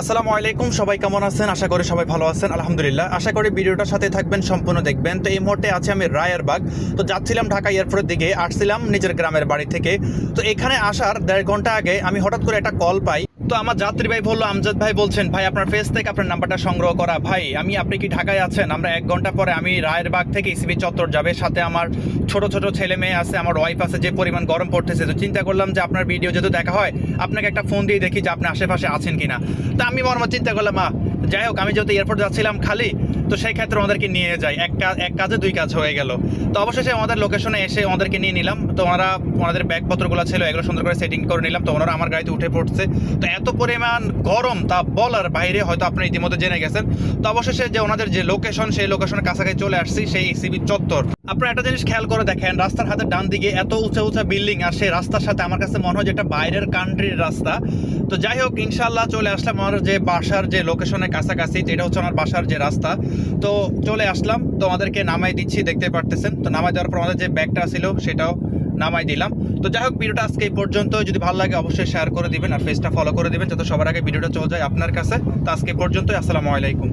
আসসালামু আলাইকুম, সবাই কেমন আছেন? আশা করি সবাই ভালো আছেন। আলহামদুলিল্লাহ। আশা করি ভিডিওটার সাথে থাকবেন, সম্পূর্ণ দেখবেন। তো এই মুহূর্তে আছি আমি রায়েরবাগ। তো যাচ্ছিলাম ঢাকা এয়ারপোর্টের দিকে, আসছিলাম নিজের গ্রামের বাড়ি থেকে। তো এখানে আসার 1.5 ঘন্টা আগে আমি হঠাৎ করে একটা কল পাই। তো আমার যাত্রী ভাই বললো, আমজাদ ভাই বলছেন, ভাই আপনার ফেস থেকে আপনার নাম্বারটা সংগ্রহ করা। ভাই আপনি কি ঢাকায় আছেন? আমরা 1 ঘন্টা পরে আমি রায়েরবাগ থেকে ইসিবি চত্বর যাবে, সাথে আমার ছোট ছোট ছেলে মেয়ে আছে, আমার ওয়াইফ আছে। যে পরিমাণ গরম পড়তেছে, তো চিন্তা করলাম যে আপনার ভিডিও যেহেতু দেখা হয়, আপনাকে একটা ফোন দিয়ে দেখি যে আপনি আশেপাশে আছেন কিনা। তা আমি মর্ম চিন্তা করলাম, যাই হোক, আমি যেহেতু এয়ারপোর্ট যাচ্ছিলাম খালি, তো সেই ক্ষেত্রে ওদেরকে নিয়ে যাই। এক কাজে 2 কাজ হয়ে গেল। তো অবশেষে আমাদের লোকেশনে এসে ওদেরকে নিয়ে নিলাম। তো ওনাদের ব্যাগপত্রগুলো ছিল, এগুলো সুন্দর করে সেটিং করে নিলাম। তো ওনারা আমার গাড়িতে উঠে পড়ছে। তো এত পরিমাণ গরম, তা বলার বাইরে, হয়তো আপনি ইতিমধ্যে জেনে গেছেন। তো অবশেষে যে ওনাদের যে লোকেশন, সেই লোকেশনের কাছাকাছি চলে আসছি, সেই ইসিবি চত্বর। আপনারা একটা জিনিস খেয়াল করে দেখেন, রাস্তার হাতের ডান দিকে এত উঁচা উঁচা বিল্ডিং, আর সেই রাস্তার সাথে আমার কাছে মনে হয় যে এটা বাইরের কান্ট্রির রাস্তা। তো যাই হোক, ইনশাল্লাহ চলে আসলাম আমার যে বাসার যে লোকেশনের কাছাকাছি, যেটা হচ্ছে আমার বাসার যে রাস্তা। তো চলে আসলাম, তো আমাদেরকে নামাই দিচ্ছি, দেখতে পারতেছেন। তো নামাই দেওয়ার পর আমাদের যে ব্যাগটা ছিল সেটাও নামাই দিলাম। তো যাই হোক, ভিডিওটা আজকে এই পর্যন্ত। যদি ভালো লাগে অবশ্যই শেয়ার করে দিবেন আর পেজটা ফলো করে দিবেন, যাতে সবার আগে ভিডিওটা চলে যায় আপনার কাছে। তো আজকে এই পর্যন্তই। আসসালামু আলাইকুম।